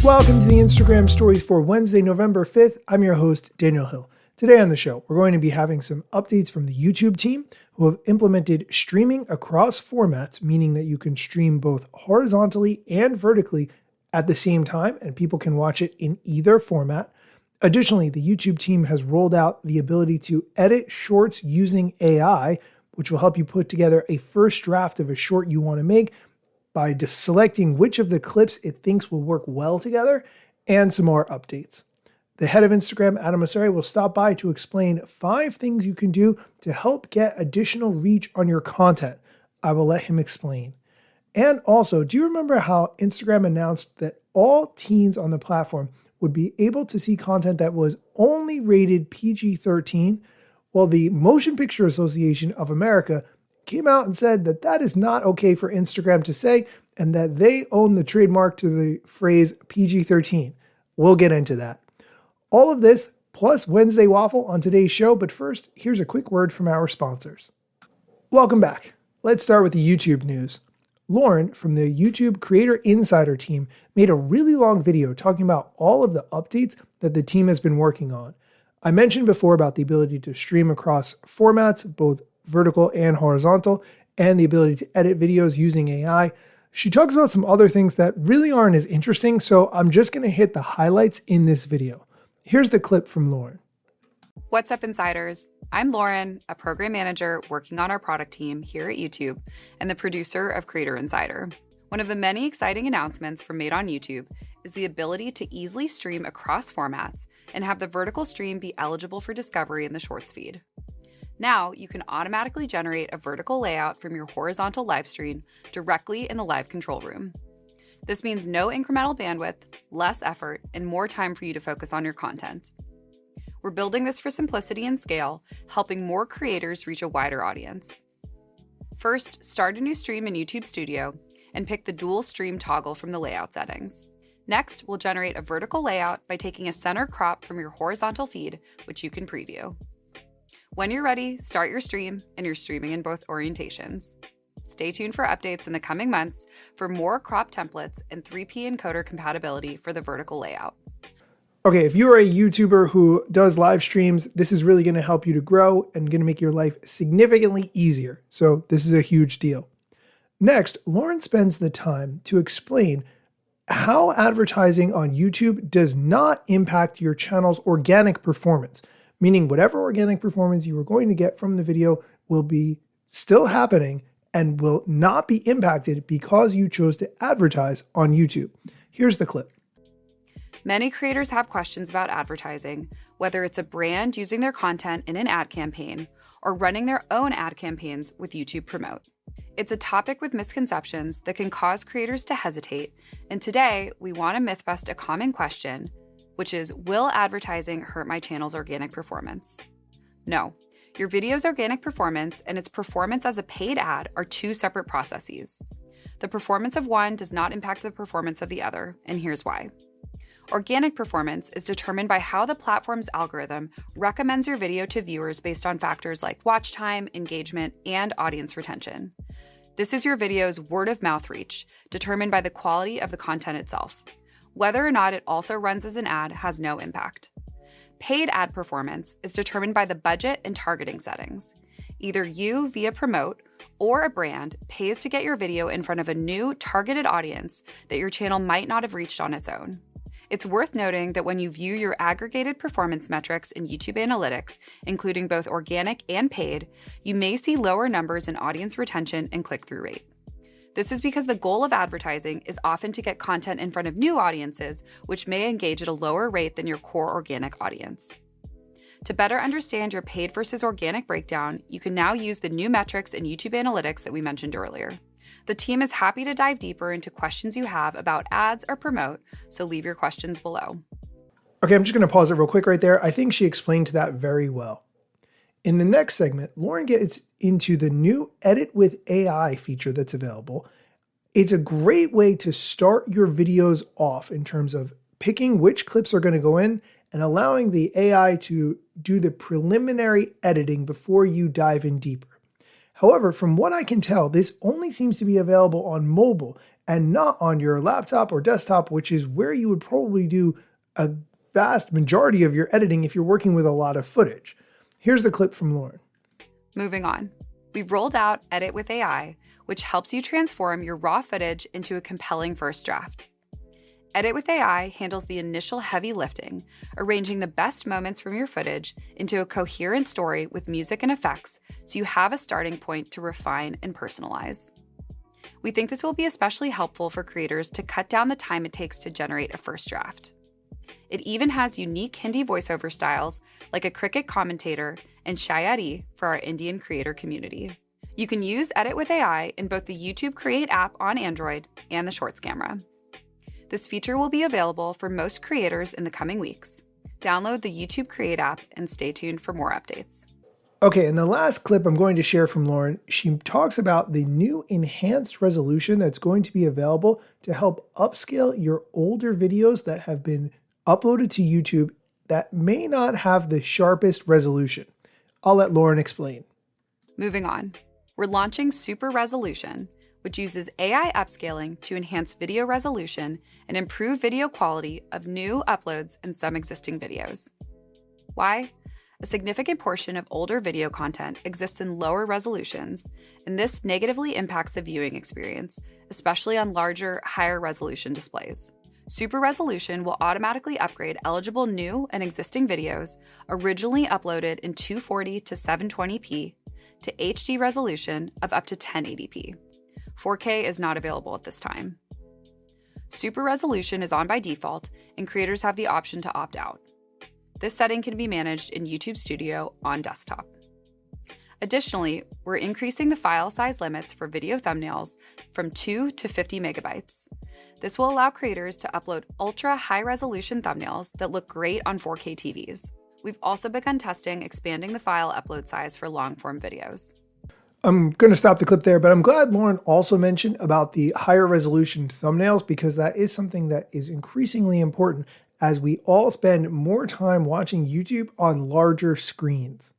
Welcome to the Instagram stories for Wednesday, November 5th. I'm your host, Daniel Hill. Today on the show, we're going to be having some updates from the YouTube team who have implemented streaming across formats, meaning that you can stream both horizontally and vertically at the same time, and people can watch it in either format. Additionally, the YouTube team has rolled out the ability to edit shorts using AI, which will help you put together a first draft of a short you want to make by just selecting which of the clips it thinks will work well together, and some more updates. The head of Instagram, Adam Mosseri, will stop by to explain 5 things you can do to help get additional reach on your content. I will let him explain. And also, do you remember how Instagram announced that all teens on the platform would be able to see content that was only rated PG-13? Well, the Motion Picture Association of America came out and said that that is not okay for Instagram to say, and that they own the trademark to the phrase PG-13. We'll get into that. All of this plus Wednesday Waffle on today's show, but first, here's a quick word from our sponsors. Welcome back. Let's start with the YouTube news. Lauren from the YouTube Creator Insider team made a really long video talking about all of the updates that the team has been working on. I mentioned before about the ability to stream across formats, both vertical and horizontal, and the ability to edit videos using AI. She talks about some other things that really aren't as interesting, so I'm just going to hit the highlights in this video. Here's the clip from Lauren. What's up, Insiders? I'm Lauren, a program manager working on our product team here at YouTube and the producer of Creator Insider. One of the many exciting announcements from Made on YouTube is the ability to easily stream across formats and have the vertical stream be eligible for discovery in the Shorts feed. Now, you can automatically generate a vertical layout from your horizontal live stream directly in the live control room. This means no incremental bandwidth, less effort, and more time for you to focus on your content. We're building this for simplicity and scale, helping more creators reach a wider audience. First, start a new stream in YouTube Studio and pick the dual stream toggle from the layout settings. Next, we'll generate a vertical layout by taking a center crop from your horizontal feed, which you can preview. When you're ready, start your stream, and you're streaming in both orientations. Stay tuned for updates in the coming months for more crop templates and 3P encoder compatibility for the vertical layout. Okay, if you're a YouTuber who does live streams, this is really going to help you to grow and going to make your life significantly easier. So this is a huge deal. Next, Lauren spends the time to explain how advertising on YouTube does not impact your channel's organic performance, meaning whatever organic performance you are going to get from the video will be still happening and will not be impacted because you chose to advertise on YouTube. Here's the clip. Many creators have questions about advertising, whether it's a brand using their content in an ad campaign or running their own ad campaigns with YouTube Promote. It's a topic with misconceptions that can cause creators to hesitate, and today we want to myth bust a common question, which is, will advertising hurt my channel's organic performance? No. Your video's organic performance and its performance as a paid ad are 2 separate processes. The performance of one does not impact the performance of the other, and here's why. Organic performance is determined by how the platform's algorithm recommends your video to viewers based on factors like watch time, engagement, and audience retention. This is your video's word-of-mouth reach, determined by the quality of the content itself. Whether or not it also runs as an ad has no impact. Paid ad performance is determined by the budget and targeting settings. Either you, via Promote, or a brand pays to get your video in front of a new targeted audience that your channel might not have reached on its own. It's worth noting that when you view your aggregated performance metrics in YouTube Analytics, including both organic and paid, you may see lower numbers in audience retention and click-through rate. This is because the goal of advertising is often to get content in front of new audiences, which may engage at a lower rate than your core organic audience. To better understand your paid versus organic breakdown, you can now use the new metrics in YouTube Analytics that we mentioned earlier. The team is happy to dive deeper into questions you have about ads or Promote, so leave your questions below. Okay, I'm just going to pause it real quick right there. I think she explained that very well. In the next segment, Lauren gets into the new Edit with AI feature that's available. It's a great way to start your videos off in terms of picking which clips are going to go in and allowing the AI to do the preliminary editing before you dive in deeper. However, from what I can tell, this only seems to be available on mobile, and not on your laptop or desktop, which is where you would probably do a vast majority of your editing if you're working with a lot of footage. Here's the clip from Lauren. Moving on. We've rolled out Edit with AI, which helps you transform your raw footage into a compelling first draft. Edit with AI handles the initial heavy lifting, arranging the best moments from your footage into a coherent story with music and effects so you have a starting point to refine and personalize. We think this will be especially helpful for creators to cut down the time it takes to generate a first draft. It even has unique Hindi voiceover styles like a cricket commentator and Shayari for our Indian creator community. You can use Edit with AI in both the YouTube Create app on Android and the Shorts camera. This feature will be available for most creators in the coming weeks. Download the YouTube Create app and stay tuned for more updates. Okay, and the last clip I'm going to share from Lauren, she talks about the new enhanced resolution that's going to be available to help upscale your older videos that have been uploaded to YouTube that may not have the sharpest resolution. I'll let Lauren explain. Moving on, we're launching Super Resolution, which uses AI upscaling to enhance video resolution and improve video quality of new uploads and some existing videos. Why? A significant portion of older video content exists in lower resolutions, and this negatively impacts the viewing experience, especially on larger, higher resolution displays. Super Resolution will automatically upgrade eligible new and existing videos originally uploaded in 240 to 720p to HD resolution of up to 1080p. 4K is not available at this time. Super Resolution is on by default, and creators have the option to opt out. This setting can be managed in YouTube Studio on desktop. Additionally, we're increasing the file size limits for video thumbnails from 2 to 50 megabytes. This will allow creators to upload ultra high resolution thumbnails that look great on 4K TVs. We've also begun testing expanding the file upload size for long form videos. I'm going to stop the clip there, but I'm glad Lauren also mentioned about the higher resolution thumbnails because that is something that is increasingly important as we all spend more time watching YouTube on larger screens.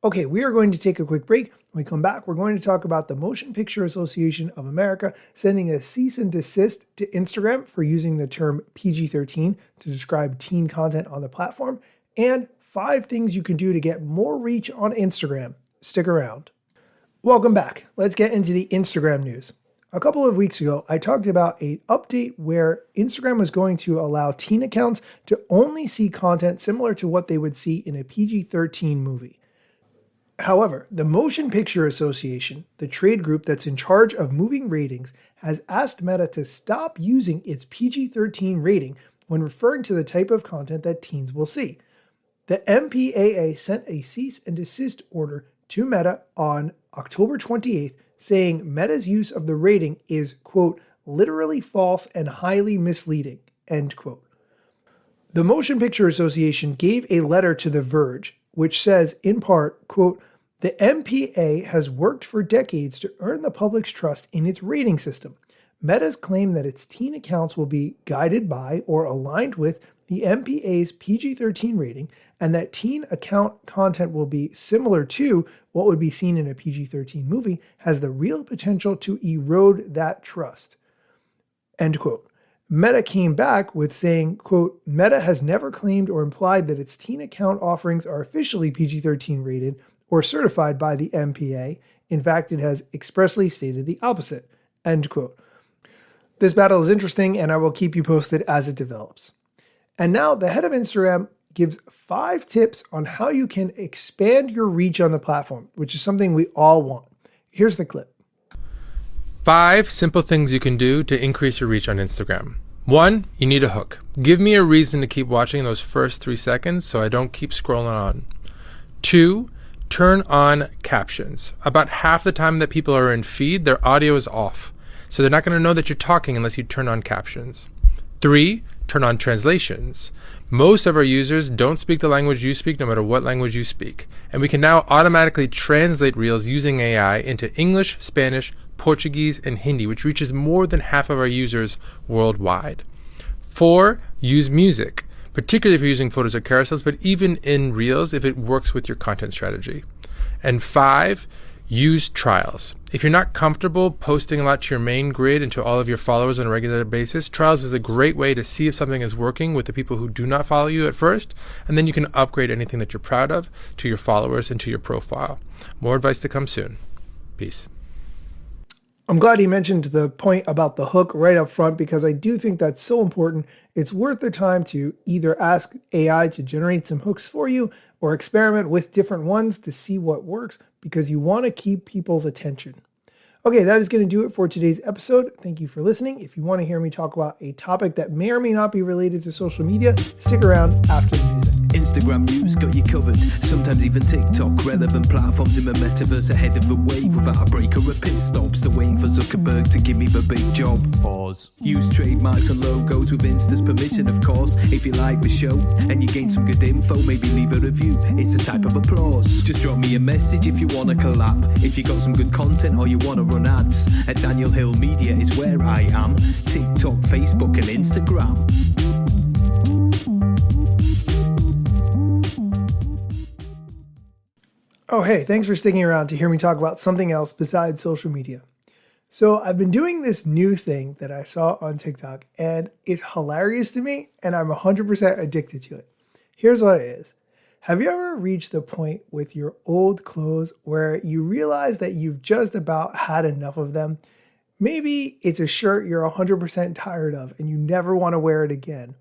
Okay, we are going to take a quick break. When we come back, we're going to talk about the Motion Picture Association of America sending a cease and desist to Instagram for using the term PG-13 to describe teen content on the platform, and 5 things you can do to get more reach on Instagram. Stick around. Welcome back. Let's get into the Instagram news. A couple of weeks ago, I talked about an update where Instagram was going to allow teen accounts to only see content similar to what they would see in a PG-13 movie. However, the Motion Picture Association, the trade group that's in charge of moving ratings, has asked Meta to stop using its PG-13 rating when referring to the type of content that teens will see. The MPAA sent a cease and desist order to Meta on October 28th, saying Meta's use of the rating is, quote, literally false and highly misleading, end quote. The Motion Picture Association gave a letter to The Verge, which says, in part, quote, the MPA has worked for decades to earn the public's trust in its rating system. Meta's claim that its teen accounts will be guided by or aligned with the MPA's PG-13 rating and that teen account content will be similar to what would be seen in a PG-13 movie has the real potential to erode that trust, end quote. Meta came back with saying, quote, Meta has never claimed or implied that its teen account offerings are officially PG-13 rated or certified by the MPA. In fact, it has expressly stated the opposite, end quote. This battle is interesting, and I will keep you posted as it develops. And now the head of Instagram gives 5 tips on how you can expand your reach on the platform, which is something we all want. Here's the clip. 5 simple things you can do to increase your reach on Instagram. 1, you need a hook. Give me a reason to keep watching those first 3 seconds so I don't keep scrolling on. 2, turn on captions. About half the time that people are in feed, their audio is off. So they're not going to know that you're talking unless you turn on captions. 3, turn on translations. Most of our users don't speak the language you speak, no matter what language you speak. And we can now automatically translate Reels using AI into English, Spanish, Portuguese, and Hindi, which reaches more than half of our users worldwide. 4, use music, particularly if you're using photos or carousels, but even in Reels if it works with your content strategy. And 5, Use trials. If you're not comfortable posting a lot to your main grid and to all of your followers on a regular basis, trials is a great way to see if something is working with the people who do not follow you at first, and then you can upgrade anything that you're proud of to your followers and to your profile. More advice to come soon. Peace. I'm glad he mentioned the point about the hook right up front, because I do think that's so important. It's worth the time to either ask AI to generate some hooks for you or experiment with different ones to see what works, because you want to keep people's attention. Okay, that is going to do it for today's episode. Thank you for listening. If you want to hear me talk about a topic that may or may not be related to social media, stick around after the music. Instagram news got you covered, sometimes even TikTok. Relevant platforms in the metaverse ahead of the wave, without a break or a pit stop. Still waiting for Zuckerberg to give me the big job. Pause. Use trademarks and logos with Insta's permission, of course. If you like the show and you gain some good info, maybe leave a review. It's a type of applause. Just drop me a message if you want to collab. If you got some good content or you want to run ads, at Daniel Hill Media is where I am. TikTok, Facebook and Instagram. Oh, hey, thanks for sticking around to hear me talk about something else besides social media. So I've been doing this new thing that I saw on TikTok, and it's hilarious to me, and I'm 100% addicted to it. Here's what it is. Have you ever reached the point with your old clothes where you realize that you've just about had enough of them? Maybe it's a shirt you're 100% tired of and you never want to wear it again.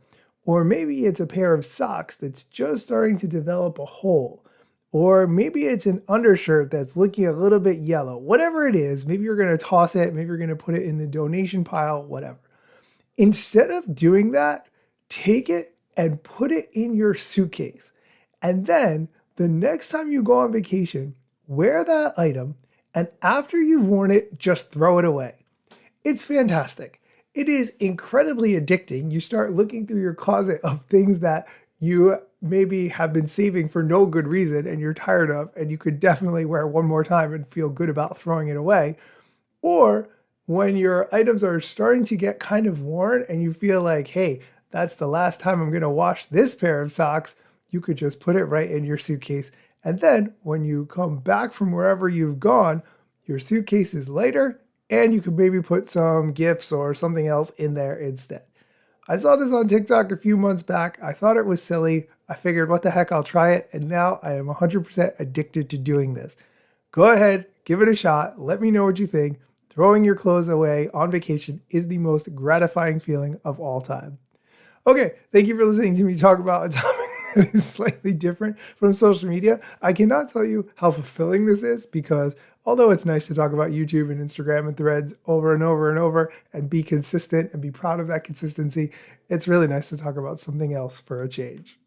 Or maybe it's a pair of socks that's just starting to develop a hole. Or maybe it's an undershirt that's looking a little bit yellow. Whatever it is, maybe you're going to toss it, maybe you're going to put it in the donation pile, whatever. Instead of doing that, take it and put it in your suitcase. And then the next time you go on vacation, wear that item, and after you've worn it, just throw it away. It's fantastic. It is incredibly addicting. You start looking through your closet of things that you maybe have been saving for no good reason and you're tired of, and you could definitely wear one more time and feel good about throwing it away. Or when your items are starting to get kind of worn and you feel like, hey, that's the last time I'm going to wash this pair of socks, you could just put it right in your suitcase. And then when you come back from wherever you've gone, your suitcase is lighter and you could maybe put some gifts or something else in there instead. I saw this on TikTok a few months back. I thought it was silly. I figured, what the heck, I'll try it. And now I am 100% addicted to doing this. Go ahead, give it a shot. Let me know what you think. Throwing your clothes away on vacation is the most gratifying feeling of all time. Okay, thank you for listening to me talk about a topic that is slightly different from social media. I cannot tell you how fulfilling this is, because although it's nice to talk about YouTube and Instagram and Threads over and over and over and be consistent and be proud of that consistency, it's really nice to talk about something else for a change.